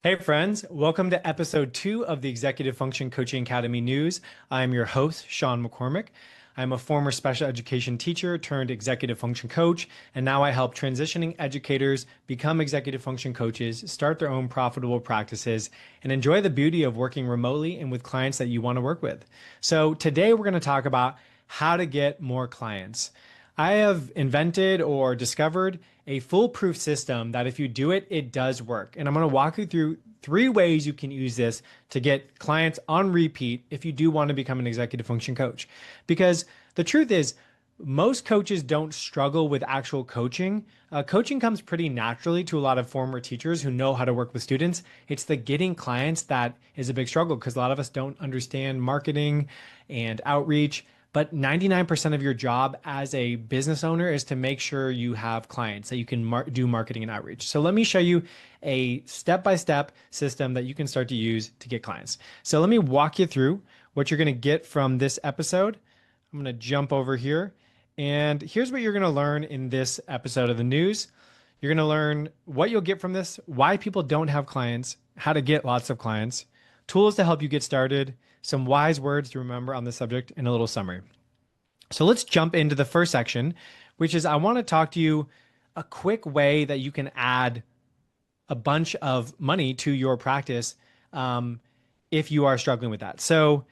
Hey friends, welcome to episode 2 of the Executive Function Coaching Academy News. I'm your host, Sean McCormick. I'm a former special education teacher turned executive function coach, and now I help transitioning educators become executive function coaches, start their own profitable practices, and enjoy the beauty of working remotely and with clients that you want to work with. So today we're going to talk about how to get more clients. I have invented or discovered a foolproof system that if you do it, it does work. And I'm going to walk you through 3 ways you can use this to get clients on repeat if you do want to become an executive function coach. Because the truth is, most coaches don't struggle with actual coaching. Coaching comes pretty naturally to a lot of former teachers who know how to work with students. It's the getting clients that is a big struggle because a lot of us don't understand marketing and outreach. But 99% of your job as a business owner is to make sure you have clients that you can do marketing and outreach. So let me show you a step-by-step system that you can start to use to get clients. So let me walk you through what you're going to get from this episode. I'm going to jump over here. And here's what you're going to learn in this episode of the news. You're going to learn what you'll get from this, why people don't have clients, how to get lots of clients, tools to help you get started, some wise words to remember on the subject, and a little summary. So let's jump into the first section, which is I want to talk to you a quick way that you can add a bunch of money to your practice if you are struggling with that. So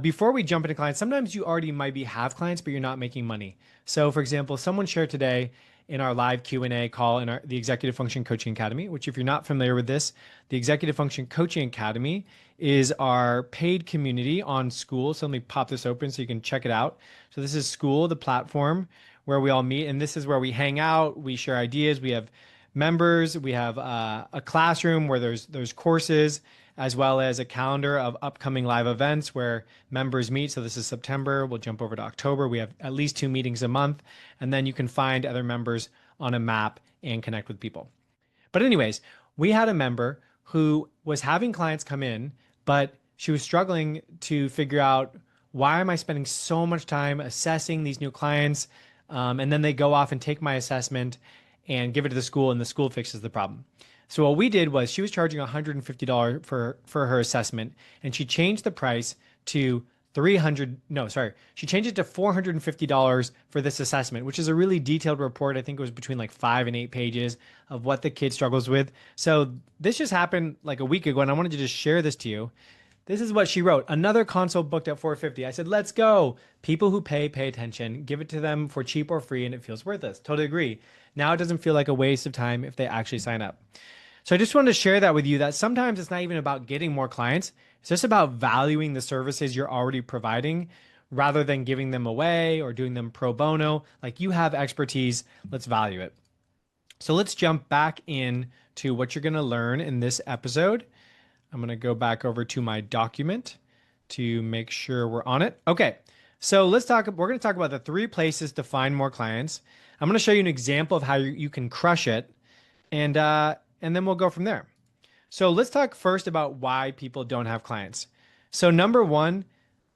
before we jump into clients, sometimes you already might have clients, but you're not making money. So for example, someone shared today in our live Q&A call in the Executive Function Coaching Academy, which if you're not familiar with this, the Executive Function Coaching Academy is our paid community on School. So let me pop this open so you can check it out. So this is School, the platform where we all meet, and this is where we hang out, we share ideas, we have members, we have a classroom where there's courses, as well as a calendar of upcoming live events where members meet. So this is September. We'll jump over to October. We have at least 2 meetings a month. And then you can find other members on a map and connect with people. But anyways, we had a member who was having clients come in, but she was struggling to figure out, why am I spending so much time assessing these new clients? And then they go off and take my assessment and give it to the school, and the school fixes the problem. So what we did was she was charging $150 for her assessment, and she changed the price to she changed it to $450 for this assessment, which is a really detailed report. I think it was between like 5 and 8 pages of what the kid struggles with. So this just happened like a week ago, and I wanted to just share this to you. This is what she wrote. Another consult booked at $450. I said, let's go. People who pay attention. Give it to them for cheap or free, and it feels worth it. Totally agree. Now it doesn't feel like a waste of time if they actually sign up. So I just wanted to share that with you, that sometimes it's not even about getting more clients. It's just about valuing the services you're already providing rather than giving them away or doing them pro bono. Like, you have expertise, let's value it. So let's jump back in to what you're going to learn in this episode. I'm going to go back over to my document to make sure we're on it. Okay. So we're going to talk about the 3 places to find more clients. I'm going to show you an example of how you can crush it. And then we'll go from there. So let's talk first about why people don't have clients. So number one,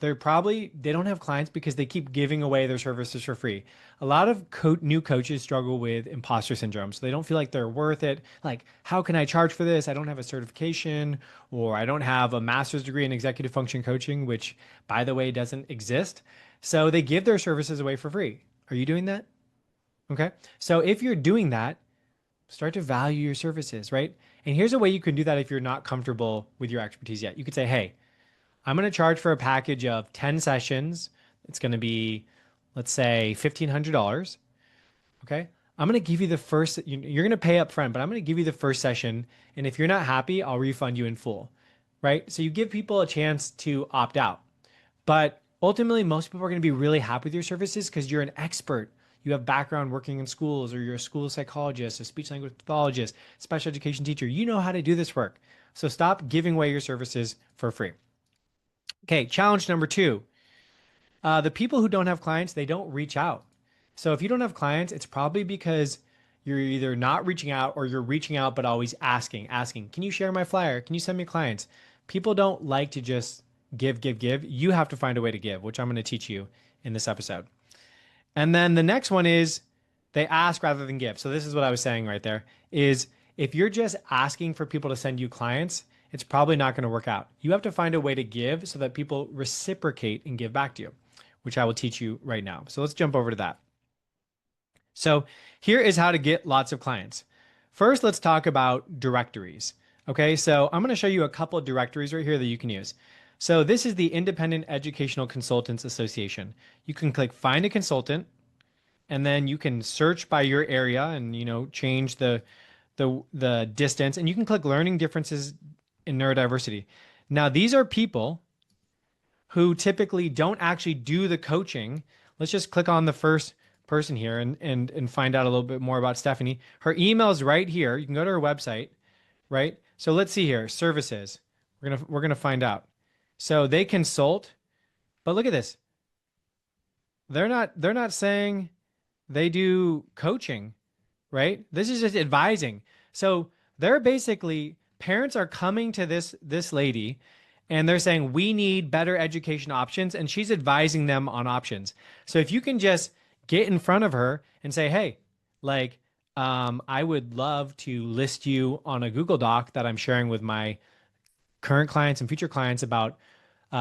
they don't have clients because they keep giving away their services for free. A lot of new coaches struggle with imposter syndrome. So they don't feel like they're worth it. Like, how can I charge for this? I don't have a certification, or I don't have a master's degree in executive function coaching, which, by the way, doesn't exist. So they give their services away for free. Are you doing that? Okay. So if you're doing that, start to value your services, right? And here's a way you can do that if you're not comfortable with your expertise yet. You could say, hey, I'm going to charge for a package of 10 sessions. It's going to be, let's say, $1,500. Okay. I'm going to give you the first, you're going to pay up front, but I'm going to give you the first session. And if you're not happy, I'll refund you in full, right? So you give people a chance to opt out. But ultimately, most people are going to be really happy with your services because you're an expert. You have background working in schools, or you're a school psychologist, a speech language pathologist, special education teacher. You know how to do this work. So stop giving away your services for free. Okay, challenge number 2. The people who don't have clients, they don't reach out. So if you don't have clients, it's probably because you're either not reaching out, or you're reaching out but always asking, can you share my flyer? Can you send me clients? People don't like to just give. You have to find a way to give, which I'm going to teach you in this episode. And then the next one is they ask rather than give. So this is what I was saying right there, is if you're just asking for people to send you clients, it's probably not going to work out. You have to find a way to give so that people reciprocate and give back to you, which I will teach you right now. So let's jump over to that. So here is how to get lots of clients. First, let's talk about directories. Okay, so I'm going to show you a couple of directories right here that you can use. So this is the Independent Educational Consultants Association. You can click find a consultant, and then you can search by your area and change the distance, and you can click learning differences in neurodiversity. Now these are people who typically don't actually do the coaching. Let's just click on the first person here and find out a little bit more about Stephanie. Her email is right here. You can go to her website, right? So let's see here, services. We're gonna find out. So they consult, but look at this. They're not saying they do coaching, right? This is just advising. So they're basically, parents are coming to this lady and they're saying, we need better education options. And she's advising them on options. So if you can just get in front of her and say, hey, like, I would love to list you on a Google Doc that I'm sharing with my current clients and future clients about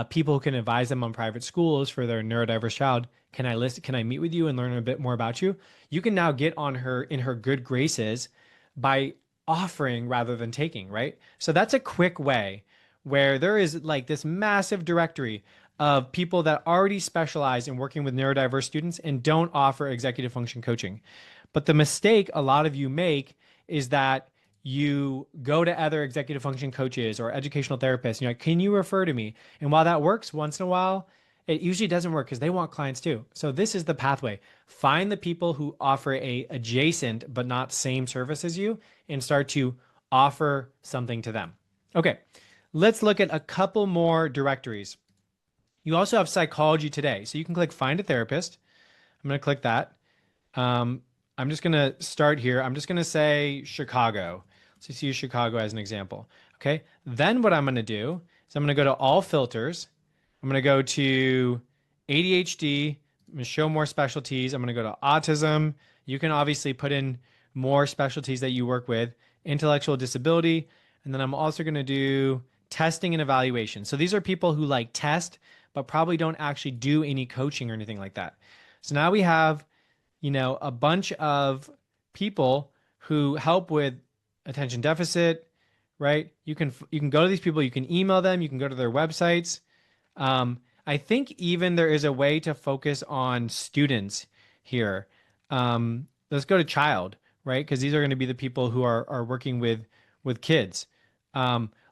people who can advise them on private schools for their neurodiverse child. Can I meet with you and learn a bit more about you? You can now get on her in her good graces by offering rather than taking, right? So that's a quick way where there is like this massive directory of people that already specialize in working with neurodiverse students and don't offer executive function coaching. But the mistake a lot of you make is that you go to other executive function coaches or educational therapists and you're like, can you refer to me? And while that works once in a while, it usually doesn't work because they want clients too. So this is the pathway. Find the people who offer a adjacent but not same service as you and start to offer something to them. Okay, let's look at a couple more directories. You also have Psychology Today. So you can click Find a Therapist. I'm going to click that. I'm just going to start here. I'm just going to say Chicago. So let's use Chicago as an example. Okay, then what I'm going to do is I'm going to go to All Filters. I'm going to go to ADHD. I'm going to show more specialties. I'm going to go to autism. You can obviously put in more specialties that you work with, intellectual disability. And then I'm also going to do testing and evaluation. So these are people who like test, but probably don't actually do any coaching or anything like that. So now we have, a bunch of people who help with attention deficit, right? You can go to these people, you can email them, you can go to their websites. I think even there is a way to focus on students here. Let's go to child, right? Because these are going to be the people who are working with kids.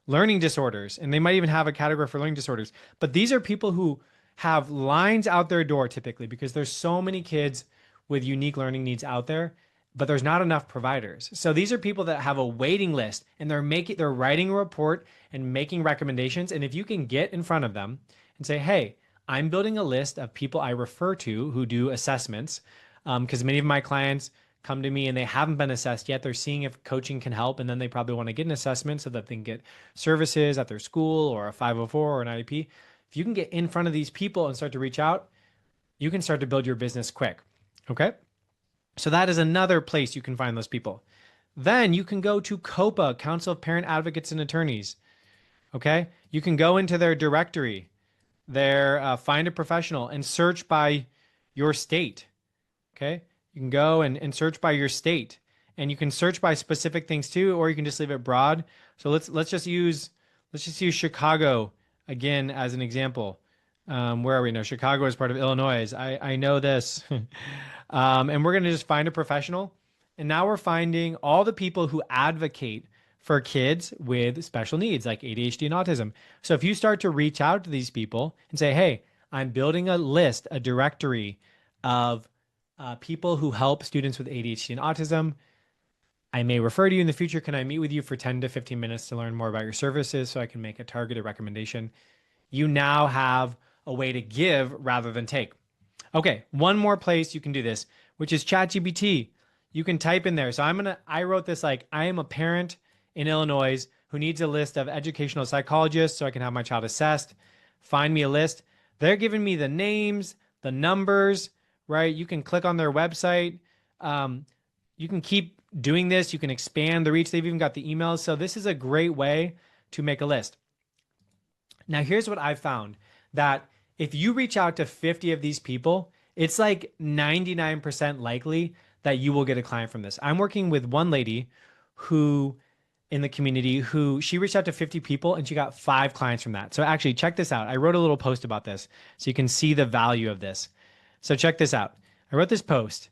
Learning disorders, and they might even have a category for learning disorders. But these are people who have lines out their door typically because there's so many kids with unique learning needs out there, but there's not enough providers. So these are people that have a waiting list and they're writing a report and making recommendations. And if you can get in front of them and say, hey, I'm building a list of people I refer to who do assessments, because many of my clients come to me and they haven't been assessed yet. They're seeing if coaching can help, and then they probably want to get an assessment so that they can get services at their school or a 504 or an IEP. If you can get in front of these people and start to reach out, you can start to build your business quick. Okay? So that is another place you can find those people. Then you can go to COPA, Council of Parent Advocates and Attorneys. Okay? You can go into their directory, find a professional, and search by your state. Okay? You can go and search by your state, and you can search by specific things too, or you can just leave it broad. So let's just use Chicago again as an example. Where are we now? Chicago is part of Illinois. I know this. And we're going to just find a professional. And now we're finding all the people who advocate for kids with special needs like ADHD and autism. So if you start to reach out to these people and say, hey, I'm building a list, a directory of people who help students with ADHD and autism. I may refer to you in the future. Can I meet with you for 10 to 15 minutes to learn more about your services so I can make a targeted recommendation? You now have a way to give rather than take. Okay, one more place you can do this, which is ChatGPT. You can type in there. So I wrote this like, I am a parent in Illinois who needs a list of educational psychologists so I can have my child assessed. Find me a list. They're giving me the names, the numbers, right? You can click on their website. You can keep doing this, you can expand the reach. They've even got the emails. So this is a great way to make a list. Now, here's what I've found, that if you reach out to 50 of these people, it's like 99% likely that you will get a client from this. I'm working with one lady who in the community who she reached out to 50 people and she got 5 clients from that. So actually check this out. I wrote a little post about this so you can see the value of this. So check this out. I wrote this post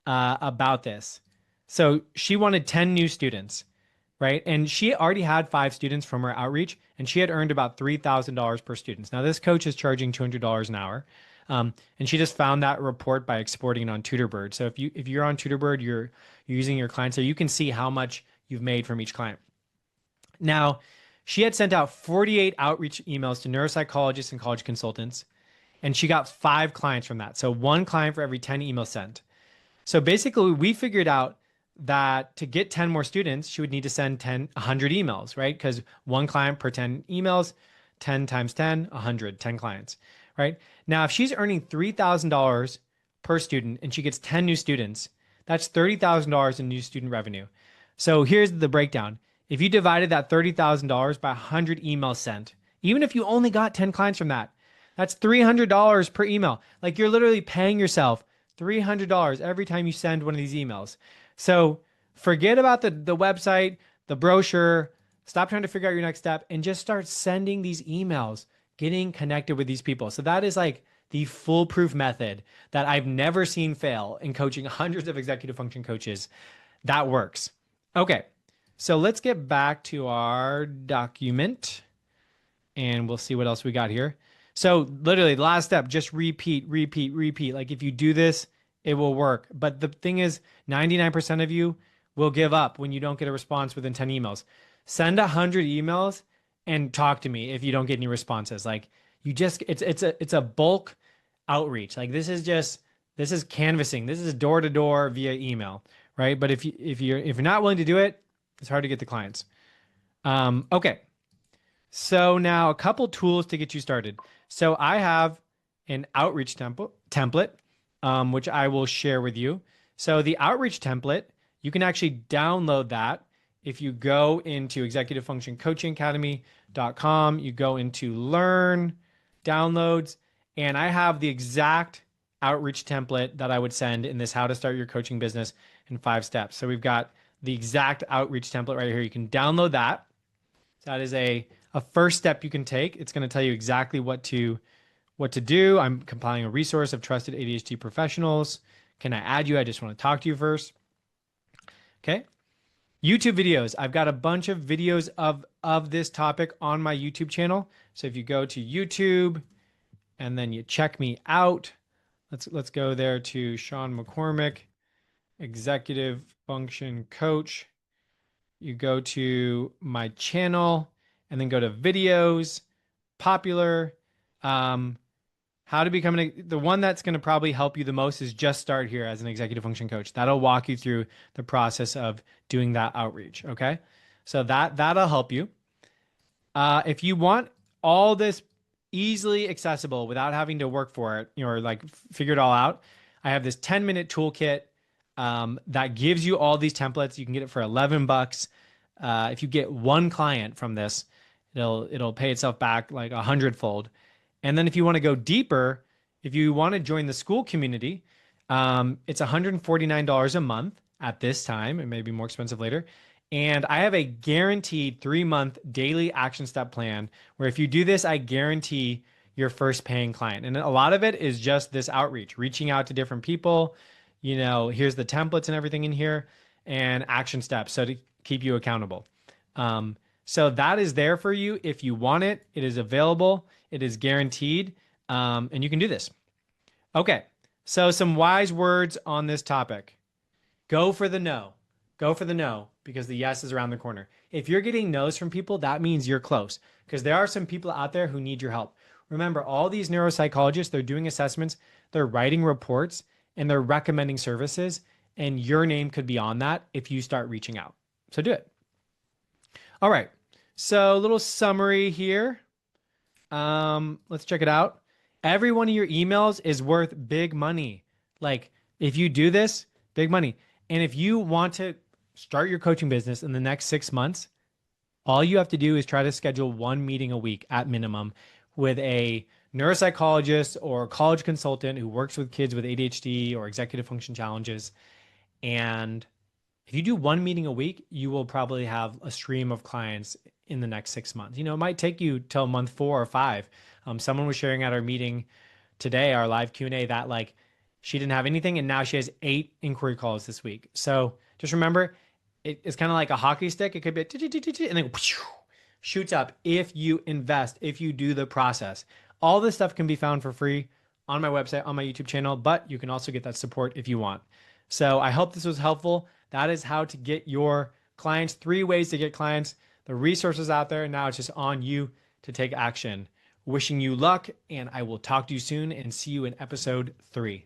about this. So she wanted 10 new students, right? And she already had 5 students from her outreach, and she had earned about $3,000 per student. Now this coach is charging $200 an hour. And she just found that report by exporting it on Tutorbird. So if you're on Tutorbird, you're using your client, so you can see how much you've made from each client. Now, she had sent out 48 outreach emails to neuropsychologists and college consultants, and she got 5 clients from that. So 1 client for every 10 emails sent. So basically, we figured out that to get 10 more students, she would need to send 100 emails, right? Because 1 client per 10 emails, 10 times 10, 100, 10 clients, right? Now, if she's earning $3,000 per student and she gets 10 new students, that's $30,000 in new student revenue. So here's the breakdown. If you divided that $30,000 by 100 emails sent, even if you only got 10 clients from that, that's $300 per email. Like you're literally paying yourself $300 every time you send one of these emails. So forget about the website, the brochure, stop trying to figure out your next step and just start sending these emails, getting connected with these people. So that is like the foolproof method that I've never seen fail in coaching hundreds of executive function coaches. That works. Okay, so let's get back to our document and we'll see what else we got here. So literally the last step, just repeat. Like if you do this, it will work. But the thing is 99% of you will give up when you don't get a response within 10 emails. Send 100 emails and talk to me if you don't get any responses. Like you just, it's a bulk outreach. Like this is canvassing. This is door to door via email, right? But if you're not willing to do it, it's hard to get the clients. Okay. So now a couple tools to get you started. So I have an outreach template, which I will share with you. So the outreach template, you can actually download that. If you go into executivefunctioncoachingacademy.com, you go into learn, downloads, and I have the exact outreach template that I would send in this how to start your coaching business in 5 steps. So we've got the exact outreach template right here. You can download that. That is a first step you can take. It's going to tell you exactly what to do. I'm compiling a resource of trusted ADHD professionals. Can I add you? I just want to talk to you first. Okay. YouTube videos. I've got a bunch of videos of this topic on my YouTube channel. So if you go to YouTube and then you check me out, let's go there to Sean McCormick, Executive Function Coach. You go to my channel and then go to videos, popular, how to become the one that's going to probably help you the most is just start here as an executive function coach. That'll walk you through the process of doing that outreach. Okay. So that'll help you. If you want all this easily accessible without having to work for it, or like figure it all out, I have this 10-minute toolkit that gives you all these templates. You can get it for $11. If you get 1 client from this, it'll pay itself back like 100-fold. And then if you want to go deeper, if you want to join the school community, it's $149 a month at this time. It may be more expensive later. And I have a guaranteed 3-month daily action step plan where if you do this, I guarantee your first paying client. And a lot of it is just this outreach, reaching out to different people. You know, here's the templates and everything in here and action steps. So to keep you accountable. So that is there for you. If you want it, it is available. It is guaranteed. And you can do this. Okay. So some wise words on this topic. Go for the no. Go for the no because the yes is around the corner. If you're getting no's from people, that means you're close because there are some people out there who need your help. Remember, all these neuropsychologists, they're doing assessments, they're writing reports, and they're recommending services. And your name could be on that if you start reaching out. So do it. All right. So a little summary here. Let's check it out. Every one of your emails is worth big money. Like if you do this, big money. And if you want to start your coaching business in the next 6 months, all you have to do is try to schedule one meeting a week at minimum with a neuropsychologist or college consultant who works with kids with ADHD or executive function challenges. And if you do one meeting a week, you will probably have a stream of clients in the next 6 months. It might take you till month 4 or 5. Someone was sharing at our meeting today, our live Q&A, that like she didn't have anything and now she has 8 inquiry calls this week. So just remember, it's kind of like a hockey stick. It could be and then shoots up if you invest, if you do the process. All this stuff can be found for free on my website, on my YouTube channel, but you can also get that support if you want. So I hope this was helpful. That is how to get your clients, 3 ways to get clients. The resources out there. Now it's just on you to take action. Wishing you luck, and I will talk to you soon and see you in episode 3.